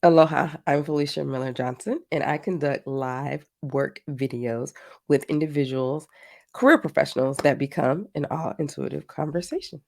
Aloha, I'm Felicia Miller Johnson, and I conduct live work videos with individuals, career professionals that become an all intuitive conversation.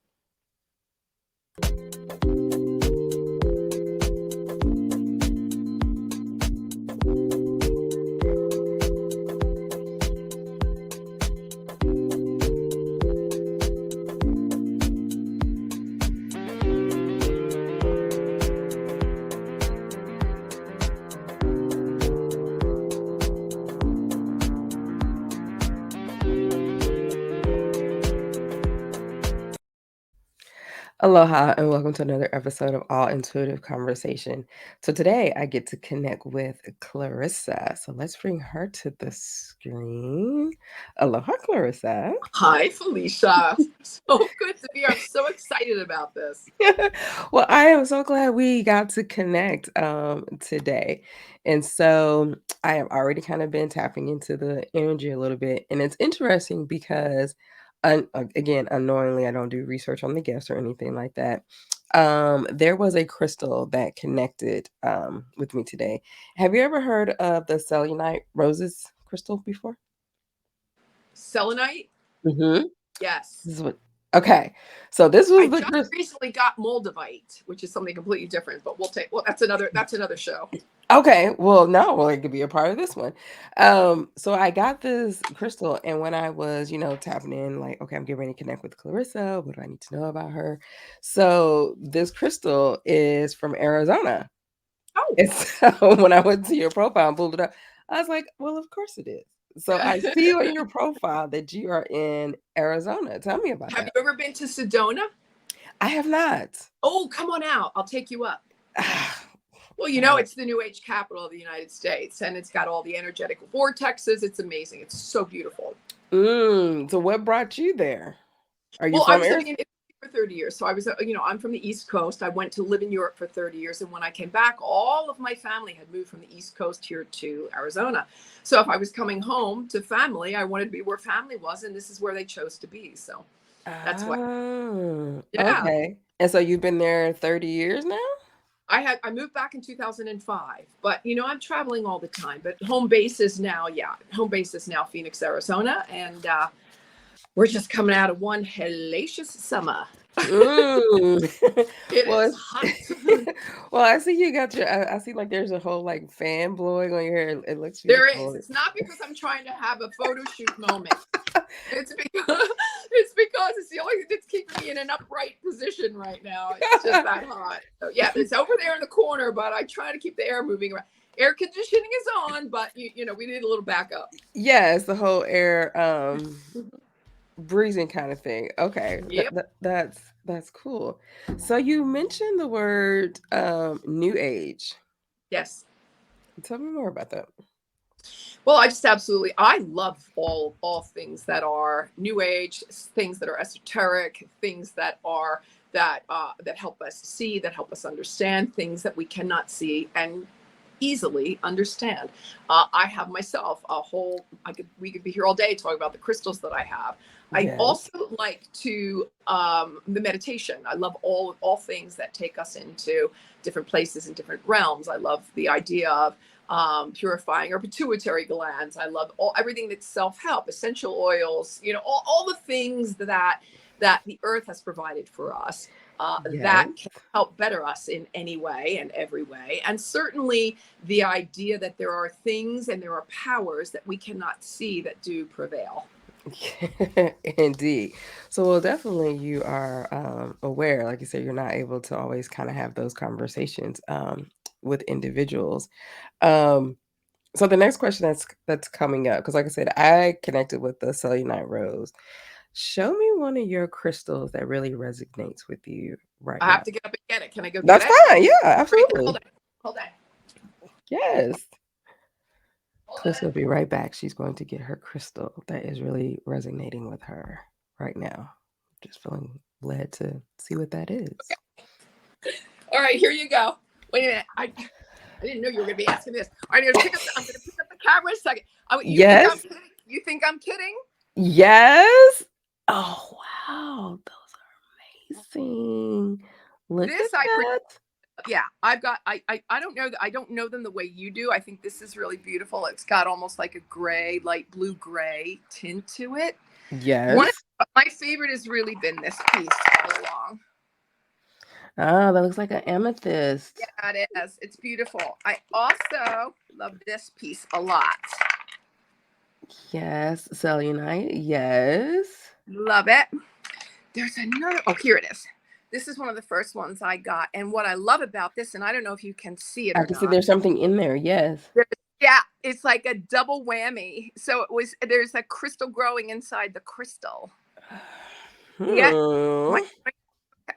Aloha, and welcome to another episode of All Intuitive Conversation. So today I get to connect with Clarissa. So let's bring her to the screen. Aloha, Clarissa. Hi, Felicia. So good to be here. I'm so excited about this. Well, I am so glad we got to connect today. And so I have already kind of been tapping into the energy a little bit. And it's interesting because, again, unknowingly, I don't do research on the guests or anything like that. There was a crystal that connected with me today. Have you ever heard of the Selenite roses crystal before? Selenite? Mm-hmm. Yes. This is what. Okay, so this I was the just crystal. recently got moldavite, which is something completely different, but that's another show. Okay, well, no, well, it could be a part of this one. So I got this crystal, and when I was, tapping in, like, okay, I'm getting ready to connect with Clarissa. What do I need to know about her? So this crystal is from Arizona. Oh. And so when I went to your profile and pulled it up, I was like, well, of course it is. So I see on your profile that you are in Arizona. Tell me about Have that. you ever been to Sedona? I have not. Oh, come on out. I'll take you up. Well, Okay. it's the New Age capital of the United States, and it's got all the energetic vortexes. It's amazing. It's so beautiful. So what brought you there? Are you Well, I from was living Arizona? in Italy for 30 years. So I'm from the East Coast. I went to live in Europe for 30 years. And when I came back, all of my family had moved from the East Coast here to Arizona. So if I was coming home to family, I wanted to be where family was. And this is where they chose to be. So that's why. Oh, Yeah. okay. And so you've been there 30 years now? I moved back in 2005, but I'm traveling all the time. But home base is now, Phoenix, Arizona. And we're just coming out of one hellacious summer. Mm. It Well, is it's hot. well, I see you got I see like there's a whole like fan blowing on your hair. It looks There is. beautiful. It's not because I'm trying to have a photo shoot moment. It's because it's the only thing that's keeping me in an upright position right now. It's just that hot. So yeah, it's over there in the corner, but I try to keep the air moving around. Air conditioning is on, but we need a little backup. Yeah, it's the whole air breezing kind of thing. Okay. Yep. That's cool. So you mentioned the word new age. Yes. Tell me more about that. Well, I love all things that are new age, things that are esoteric, things that help us see, that help us understand things that we cannot see and easily understand. I have myself a whole. We could be here all day talking about the crystals that I have. I Yes. also like to the meditation. I love all things that take us into different places and different realms. I love the idea of purifying our pituitary glands. I love everything that's self-help, essential oils, all the things that the earth has provided for us Yes. that can help better us in any way and every way. And certainly the idea that there are things and there are powers that we cannot see that do prevail. Indeed. So, well, definitely you are aware, like you said, you're not able to always kind of have those conversations with individuals. Um, so the next question that's coming up, because like I said, I connected with the cellulite rose. Show me one of your crystals that really resonates with you right I now. have to get up and get it. Can I go get That's it? fine. Yeah, Right there. Hold absolutely. on. Hold on. Yes. Hold Clarissa will on. be right back. She's going to get her crystal that is really resonating with her right now. Just feeling led to see what that is. All right, here you go. Wait a minute. I didn't know you were going to be asking this. All right, I'm going to pick up the camera a second. You think I'm Yes. kidding? You think I'm kidding? Yes. Oh, wow. Those are amazing. Look at This I that. Yeah, I've got. I don't know. I don't know them the way you do. I think this is really beautiful. It's got almost like a gray, light blue gray tint to it. One Yes. of my favorite has really been this piece all along. Oh, that looks like an amethyst. Yeah, it is. It's beautiful. I also love this piece a lot. Yes. Cellulite. Yes. Love it. There's another. Oh, here it is. This is one of the first ones I got. And what I love about this, and I don't know if you can see it I or can see not. there's something in there. Yes. Yeah, it's like a double whammy. So there's a crystal growing inside the crystal. Yeah. My, Hmm.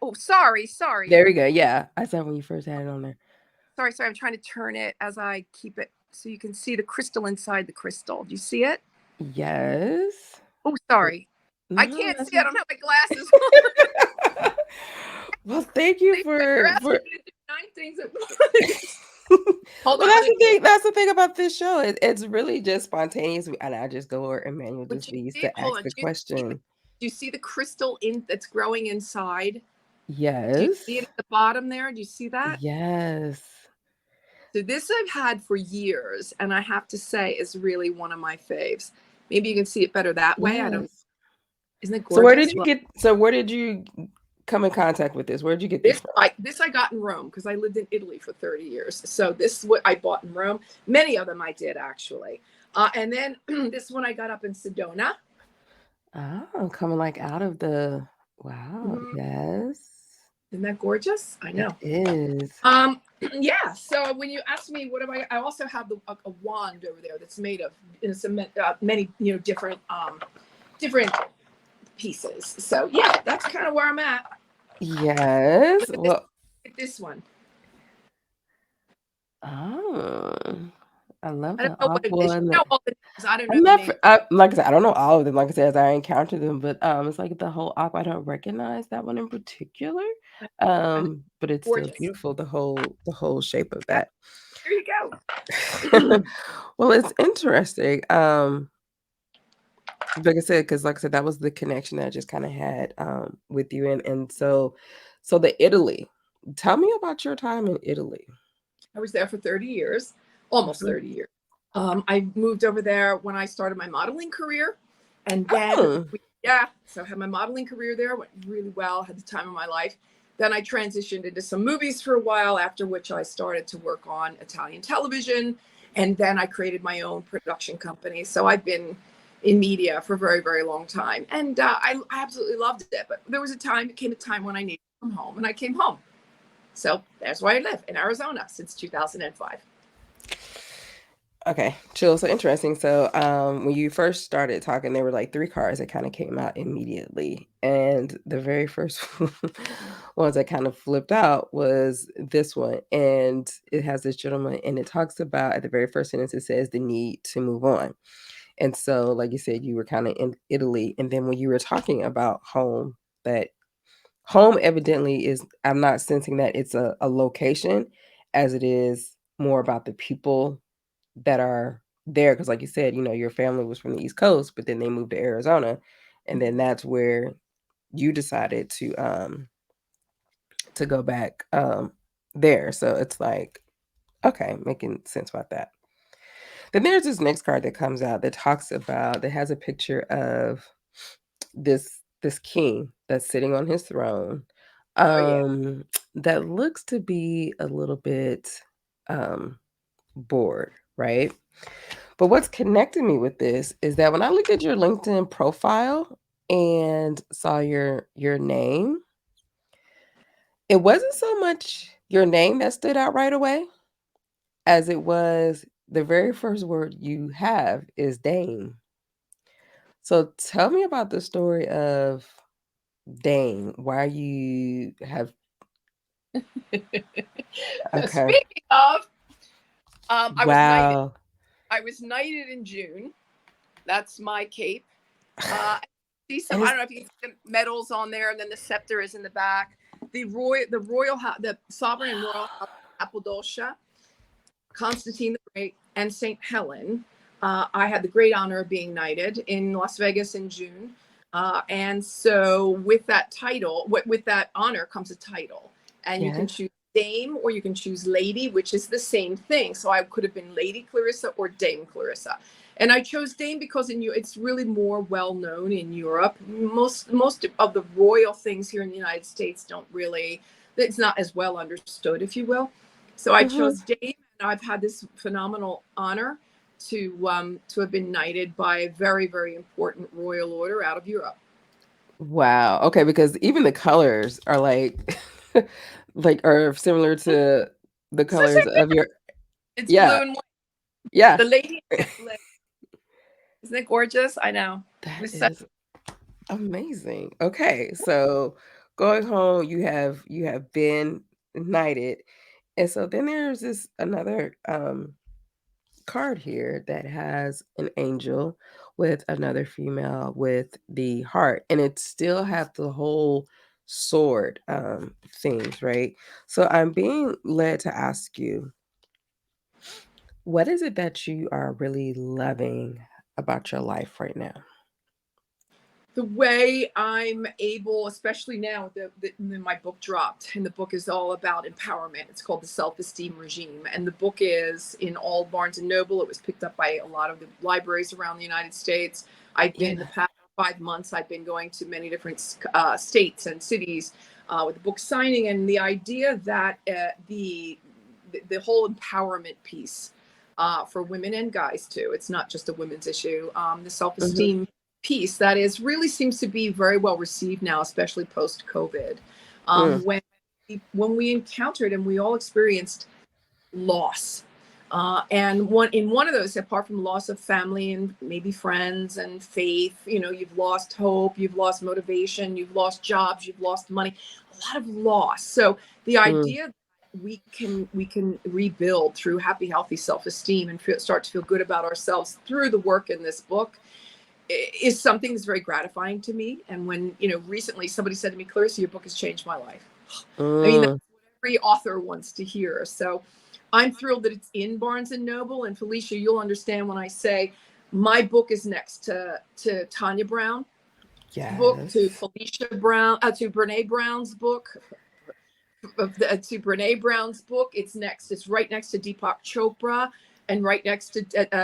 oh, sorry. There we go. Yeah. I saw when you first had it on there. Sorry. I'm trying to turn it as I keep it so you can see the crystal inside the crystal. Do you see it? Yes. Oh, sorry. I No, can't that's see. I don't have my glasses on. well, thank you You're for asking me to do 9 things at once. Hold well, on. that's the thing. That's the thing about this show. It's really just spontaneous, and I just go where Emmanuel But just you leads see, to hold ask on. the question. Do you see the crystal in that's growing inside? Do you see it Yes. at the bottom there? Do you see that? Yes. So this I've had for years, and I have to say is really one of my faves. Maybe you can see it better that way. I don't. Yes. Isn't it So where did gorgeous? you Well, get so where did you come in contact with this? Where did you get this from? this I got in Rome because I lived in Italy for 30 years. So this is what I bought in Rome. Many of them I did actually, and then this one I got up in Sedona. Oh, coming like out of the wow, Mhm. yes. Isn't that gorgeous? I It know. is. Um, yeah. So when you ask me what have I also have a wand over there that's made of some many different pieces. So yeah, that's kind of where I'm at. Yes. Look at this. Well, Look at this one. oh, I love I don't the know what it aqua is. and You the know all the names. I don't know I'm the not name. f like I said, I don't know all of them, like I said, as I encountered them, but, it's like the whole aqua, I don't recognize that one in particular, And it's but it's still gorgeous. beautiful, the whole shape of Yeah, that. there you go. Well, it's interesting, like I said, because like I said, that was the connection that I just kinda had, with you, and so the Italy. Tell me about your time in Italy. I was there for 30 years, almost Mhm. 30 years. I moved over there when I started my modeling career. And then, Oh, yeah, so I had my modeling career there, went really well, had the time of my life. Then I transitioned into some movies for a while, after which I started to work on Italian television. And then I created my own production company. So I've been in media for a very, very long time. And I absolutely loved it. But there was it came a time when I needed to come home, and I came home. So that's why I live in Arizona since 2005. okay, chill. So interesting. So, when you first started talking, there were like 3 cars that kinda came out immediately, and the very first ones that kind of flipped out was this one, and it has this gentleman, and it talks about at the very first sentence, it says, "The need to move on." And so, like you said, you were kinda in Italy, and then when you were talking about home, that home evidently is I'm not sensing that it's a location as it is more about the people that are there, because like you said, your family was from the East Coast, but then they moved to Arizona, and then that's where you decided to go back, there, so it's like, okay, making sense about that. Then there's this next card that comes out that has a picture of this king that's sitting on his throne, Oh, yeah. um, that looks to be a little bit, um, bored, right? But what's connected me with this is that when I looked at your LinkedIn profile and saw your name, it wasn't so much your name that stood out right away as it was the very first word you have is Dane. So tell me about the story of Dane, why you have okay. Speaking of, I was knighted. Wow. I was knighted in June. That's my cape. Uh, see some. And I it's don't know if you can see the medals on there, and then the scepter is in the back. The sovereign and royal house of Cappadocia, Constantine the Great, and Saint Helen. I had the great honor of being knighted in Las Vegas in June, and so with that title, with that honor comes a title, and you can yes. choose Dame or you can choose Lady, which is the same thing. So I could have been Lady Clarissa or Dame Clarissa. And I chose Dame because it's really more well known in Europe. Most of the royal things here in the United States don't really, it's not as well understood, if you will. So I Mhm. chose Dame, and I've had this phenomenal honor to have been knighted by a very, very important royal order out of Europe. Wow. Okay, because even the colors are like like are similar to the It's the colors same of thing. your It's yeah. blue and white. Yeah. The lady, isn't it gorgeous? I know. It That was such. is amazing. Okay, so going home, you have been knighted. And so then there's this another card here that has an angel with another female with the heart, and it still have the whole sword things, right? So I'm being led to ask you, what is it that you are really loving about your life right now? The way I'm able, especially now, my book dropped, and the book is all about empowerment. It's called The Self-Esteem Regime, and the book is in all Barnes and Noble. It was picked up by a lot of the libraries around the United States. I've been the Yeah. past 5 months. I've been going to many different states and cities with the book signing, and the idea that the whole empowerment piece for women and guys too. It's not just a women's issue. The Mhm. self-esteem piece that is really seems to be very well received now, especially post COVID, Mm, when we encountered and we all experienced loss. And one of those, apart from loss of family and maybe friends and faith, you've lost hope, you've lost motivation, you've lost jobs, you've lost money, a lot of loss. So the mm. idea that we can rebuild through happy, healthy self-esteem and start to feel good about ourselves through the work in this book is something that's very gratifying to me. And when, recently somebody said to me, Clarissa, your book has changed my life. I mean, that's Mm. what every author wants to hear. So I'm thrilled that it's in Barnes and Noble. And Felicia, you'll understand when I say my book is next to Tanya Brown's book, to Yes. Felicia Brown, to Brene Brown's book, to Brene Brown's book. It's next. It's right next to Deepak Chopra and right next to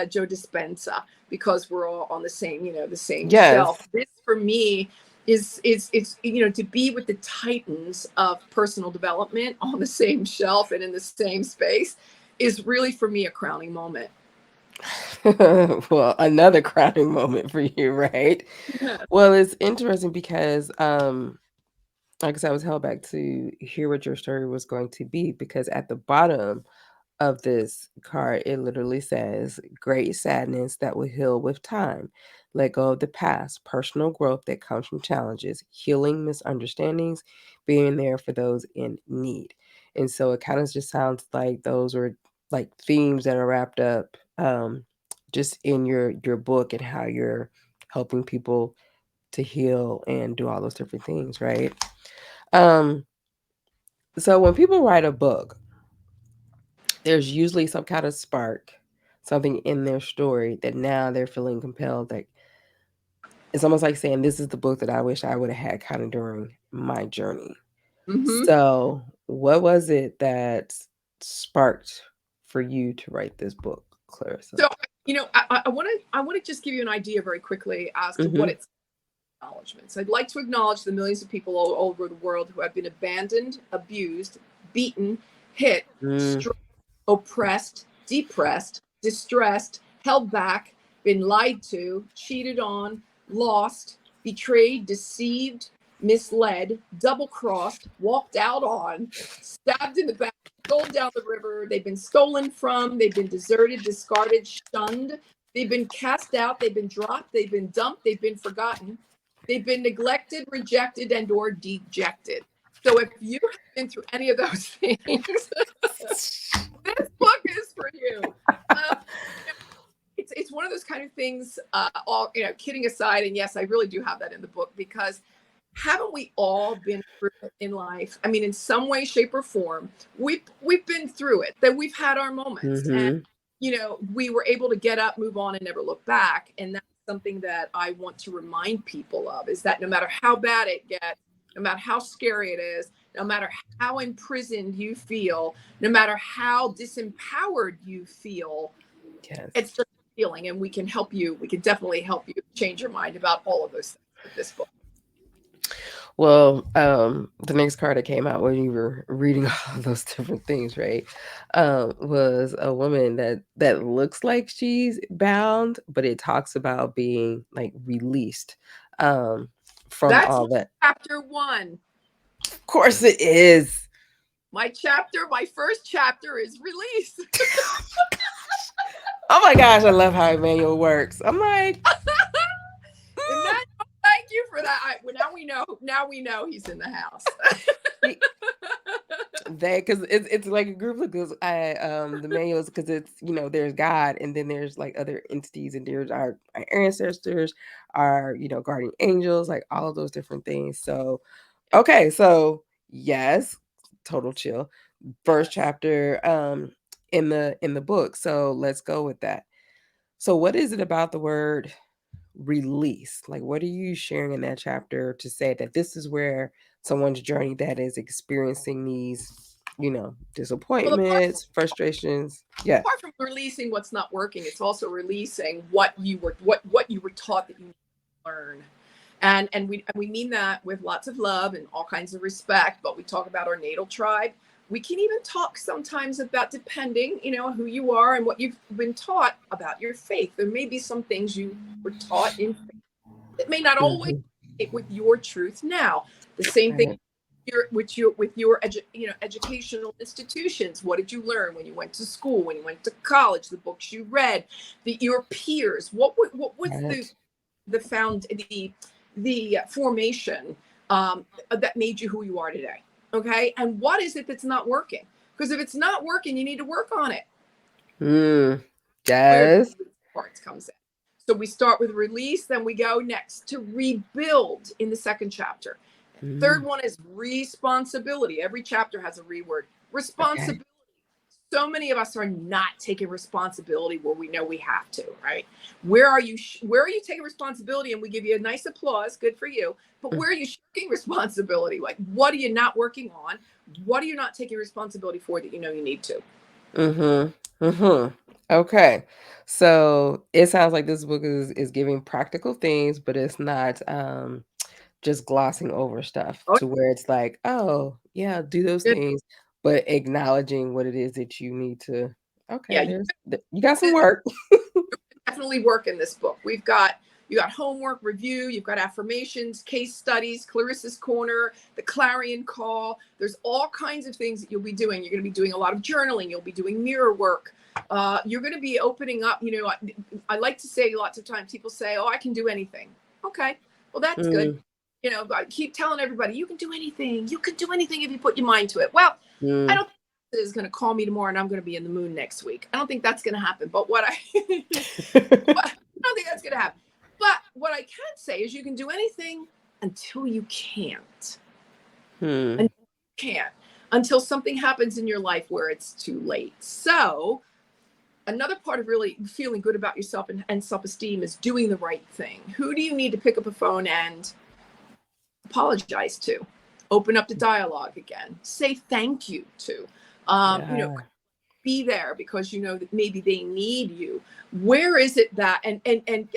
Joe Dispenza, because we're all on the same, the same Yes. shelf. This for me is to be with the titans of personal development on the same shelf and in the same space is really for me a crowning moment. Well, another crowning moment for you, right? Yeah. Well, it's interesting because, like I said, I was held back to hear what your story was going to be because at the bottom of this card, it literally says, great sadness that will heal with time. Let go of the past, personal growth that comes from challenges, healing misunderstandings, being there for those in need. And so it kind of just sounds like those are like themes that are wrapped up just in your book and how you're helping people to heal and do all those different things, right? Um, so when people write a book, there's usually some kind of spark, something in their story that now they're feeling compelled that it's almost like saying, this is the book that I wish I would have had kind of during my journey. Mm-hmm. So, what was it that sparked for you to write this book, Clarissa? So, I want to just give you an idea very quickly as to what Mm-hmm. it's acknowledgments. I'd like to acknowledge the millions of people all over the world who have been abandoned, abused, beaten, hit, Mm, struck, oppressed, depressed, distressed, held back, been lied to, cheated on, lost, betrayed, deceived, misled, double crossed, walked out on, stabbed in the back, sold down the river. They've been stolen from, they've been deserted, discarded, shunned. They've been cast out, they've been dropped, they've been dumped, they've been forgotten. They've been neglected, rejected, and or dejected. So if you have been through any of those things, this book is for you. Uh, it's one of those kind of things. All kidding aside, and yes, I really do have that in the book because haven't we all been through it in life? I mean, in some way, shape, or form, we've been through it. That we've had our moments, and mm-hmm. we were able to get up, move on, and never look back. And that's something that I want to remind people of: is that no matter how bad it gets, no matter how scary it is, no matter how imprisoned you feel, no matter how disempowered you feel, it's Yes. just a feeling, and we can help you. We can definitely help you change your mind about all of those things with this book. Well, the next card that came out when you were reading all of those different things, right? Was a woman that looks like she's bound, but it talks about being like released um from That's all that. chapter one. Of course it is. My first chapter is release. Oh my gosh, I love how Emmanuel works. I'm like, Emmanuel, thank you for that. Well, now we know. Now we know he's in the house. he, they because it's like a group of because I the manuals because it's there's God and then there's like other entities and there's our ancestors, our guardian angels, like all of those different things. So okay, so yes, total chill. First Yes. chapter in the book. So let's go with that. So what is it about the word release? Like, what are you sharing in that chapter to say that this is where someone's journey that is experiencing these, Well, disappointments, frustrations? Yeah. apart from releasing what's not working, it's also releasing what you were taught that you need to learn. And we mean that with lots of love and all kinds of respect, but we talk about our natal tribe. We can even talk sometimes about, depending who you are and what you've been taught about your faith. There may be some things you were taught in faith that may not always Hmm. fit with your truth now. The same thing Right. with your educational institutions. What did you learn when you went to school, when you went to college, the books you read, your peers? What was the Right. the found the formation that made you who you are today? Okay, and what is it that's not working? Because if it's not working, you need to work on it. Mm. Where the Yes. parts comes in. So we start with release, then we go next to rebuild in the second chapter. Third Mm. one is responsibility. Every chapter has a reword. Okay. Responsibility. So many of us are not taking responsibility where we know we have to, right? Where are you taking responsibility and we give you a nice applause, good for you, but where are you shirking responsibility? Like, what are you not working on? What are you not taking responsibility for that you know you need to? Mm-hmm. Mm-hmm. Okay. So it sounds like this book is giving practical things, but it's not just glossing over stuff Oh, to where it's like, "Oh, yeah, do those yeah, things," but acknowledging what it is that you need to okay, yeah, you got some work. definitely work in this book. You got homework review, you've got affirmations, case studies, Clarissa's Corner, the Clarion Call. There's all kinds of things that you'll be doing. You're going to be doing a lot of journaling. You'll be doing mirror work. You're going to be opening up. I like to say lots of times people say, "Oh, I can do anything." Okay, well that's good. Mm, I keep telling everybody you can do anything. You can do anything if you put your mind to it. Well, I mm. don't is going to call me tomorrow and I'm going to be in the moon next week. I don't think that's going to happen. But I don't think that's going to happen. But what I can say is you can do anything until you can't. Hmm, And you can't until something happens in your life where it's too late. So another part of really feeling good about yourself and self-esteem is doing the right thing. Who do you need to pick up a phone and apologize to? Open up the dialogue again. Say thank you to. Um, you know, yeah. be there because you know that maybe they need you. Where is it that and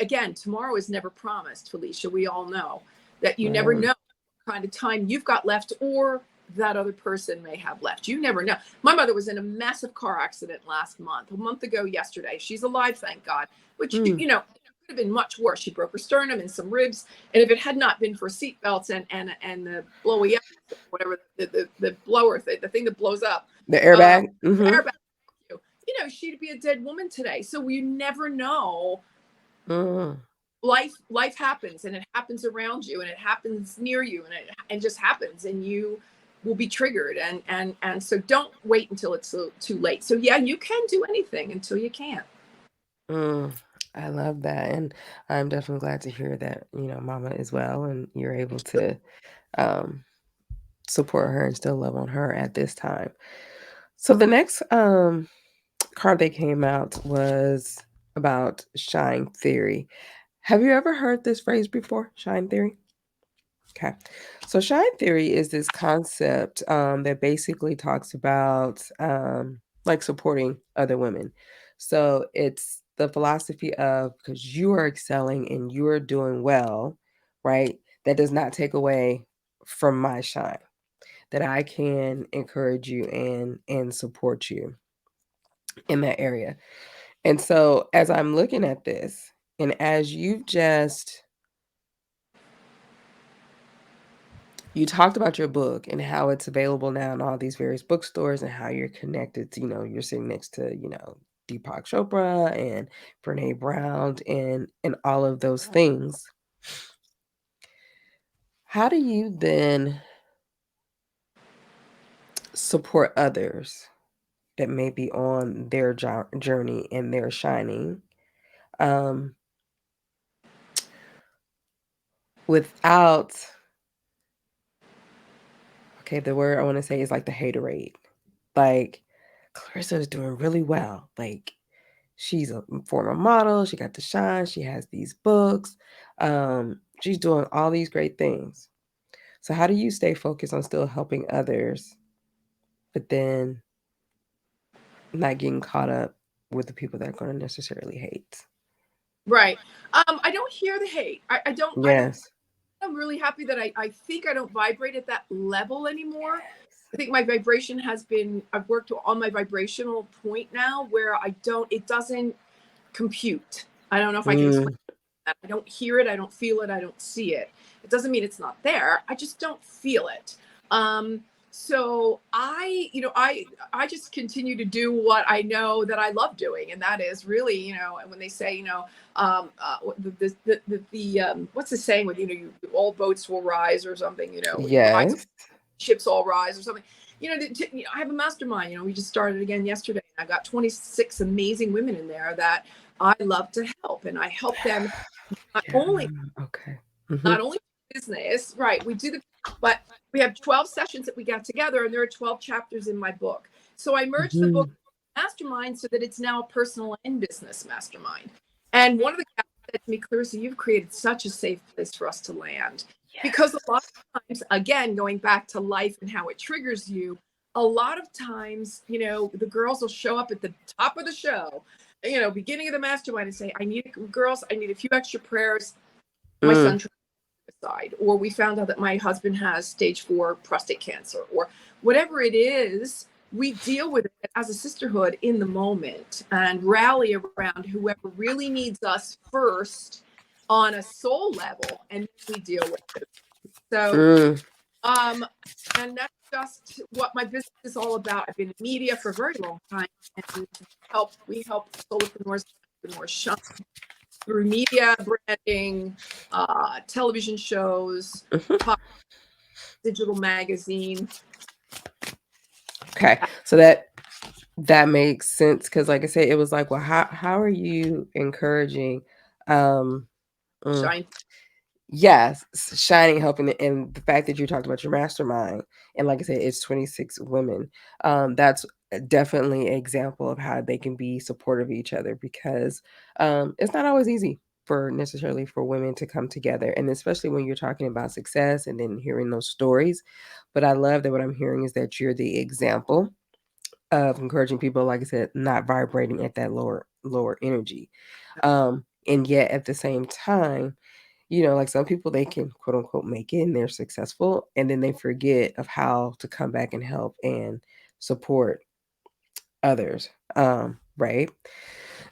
again, tomorrow is never promised, Felicia. We all know that you never Right. know what kind of time you've got left or that other person may have left. You never know. My mother was in a massive car accident last month, a month ago yesterday. She's alive, thank God. Which Mm, could have been much worse. She broke her sternum and some ribs, and if it had not been for seat belts and the blowy up, whatever the blower thing, the thing that blows up, the uh, airbag? Mhm. airbag, she'd be a dead woman today. So you never know. Mm, Life happens, and it happens around you, and it happens near you, and just happens, and you will be triggered. And so don't wait until it's too late. So yeah, you can do anything until you can't. mm. I love that, and I'm definitely glad to hear that, mama is well and you're able to, um, support her and still love on her at this time. So the next, card that came out was about shine theory. Have you ever heard this phrase before? Shine theory? Okay. So shine theory is this concept that basically talks about like supporting other women. So it's the philosophy of because you are excelling and you are doing well, right? That does not take away from my shine. That I can encourage you and support you in that area. And so as I'm looking at this, and as you've just you talked about your book and how it's available now in all these various bookstores and how you're connected to, you're sitting next to, Deepak Chopra and Brene Brown and all of those things. How do you then support others that may be on their journey and their shining um, without, okay, the word I want to say is like the haterade. Like, Clarissa is doing really well. Like, she's a former model. She got to shine. She has these books. She's doing all these great things. So how do you stay focused on still helping others, but then not getting caught up with the people that are going to necessarily hate? Right. I don't hear the hate. I don't. Yes. I'm really happy that I think I don't vibrate at that level anymore. I think my vibration has been. I've worked on my vibrational point now where I don't. It doesn't compute. I don't know if I can explain Mm, that. I don't hear it. I don't feel it. I don't see it. It doesn't mean it's not there. I just don't feel it. So I just continue to do what I know that I love doing, and that is really, when they say, what's the saying with, all boats will rise or something, rise, yes. ships all rise or something. I have a mastermind. We just started again yesterday. I've got 26 amazing women in there that I love to help, and I help them not Yeah. only Okay. Hmm. not only business, right? But we have 12 sessions that we got together, and there are 12 chapters in my book. So I merged the book Hmm. mastermind so that it's now a personal and business mastermind. And one of the guys said to me, Clarissa, you've created such a safe place for us to land. Because a lot of times, again, going back to life and how it triggers you, a lot of times, the girls will show up at the top of the show, beginning of the mastermind and say, girls, I need a few extra prayers. My Mm, son suicide, or we found out that my husband has stage 4 prostate cancer, or whatever it is. We deal with it as a sisterhood in the moment and rally around whoever really needs us first on a soul level, and we deal with it. So mm. um and that's just what my business is all about. I've been in media for a very long time, and we help solopreneurs, entrepreneurs shine through media, branding, television shows, Mhm. digital magazine. Okay. So that makes sense because, like I said, it was like, well, how are you encouraging? Um, mm, Shine. yes, shining, helping, and the fact that you talked about your mastermind, and like I said, it's 26 women. That's definitely an example of how they can be supportive of each other because it's not always easy for necessarily for women to come together, and especially when you're talking about success and then hearing those stories. But I love that what I'm hearing is that you're the example of encouraging people, like I said, not vibrating at that lower energy. And yet at the same time, like some people they can quote unquote make it and they're successful and then they forget of how to come back and help and support others. Right.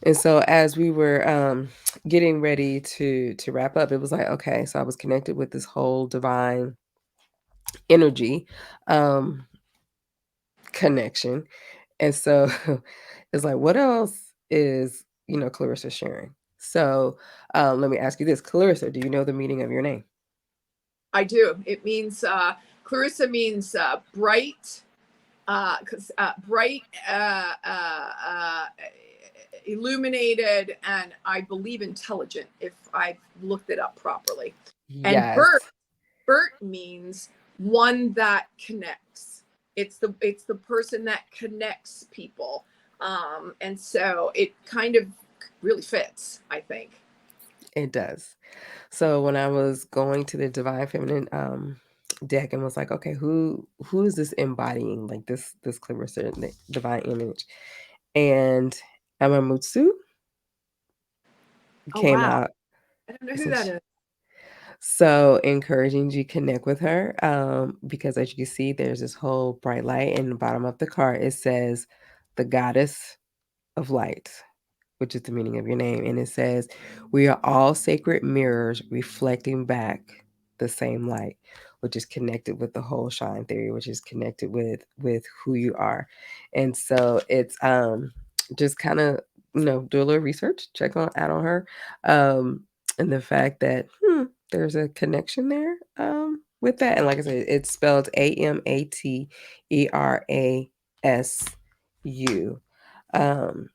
And so as we were getting ready to wrap up, it was like, okay, so I was connected with this whole divine energy um connection. And so it's like, what else is, Clarissa sharing? So let me ask you this. Clarissa, do you know the meaning of your name? I do. It means Clarissa means bright, bright, illuminated, and I believe intelligent if I've looked it up properly. And Yes. Burt means one that connects. It's the person that connects people, and so it kind of really fits, I think. It does. So when I was going to the divine feminine deck and was like, okay, who is this embodying, like this Clarissa, the divine image? And Amamutsu Oh came wow, out. I don't know who that Essentially. is. So encouraging you connect with her, because as you can see, there's this whole bright light in the bottom of the card. It says the goddess of light, which is the meaning of your name. And it says, we are all sacred mirrors reflecting back the same light, which is connected with the whole shine theory, which is connected with who you are. And so it's just kind of, do a little research, check on out on her. And the fact that there's a connection there with that. And like I said, it's spelled Amaterasu. Um,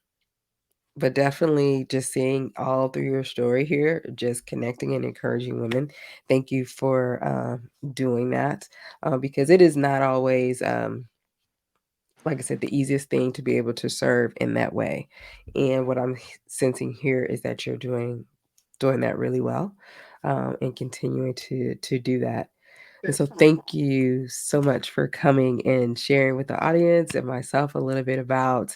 but definitely just seeing all through your story here, just connecting and encouraging women. Thank you for doing that, because it is not always, like I said, the easiest thing to be able to serve in that way. And what I'm sensing here is that you're doing that really well, and continuing to do that. And Good. so thank you so much for coming and sharing with the audience and myself a little bit about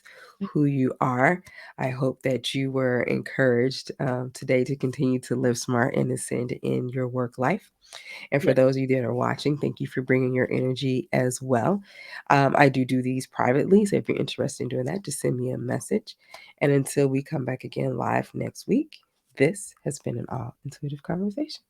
who you are. I hope that you were encouraged today to continue to live smart and ascend in your work life. And for Yeah. those of you that are watching, thank you for bringing your energy as well. I do these privately, so if you're interested in doing that, just send me a message. And until we come back again live next week, this has been an all intuitive conversation.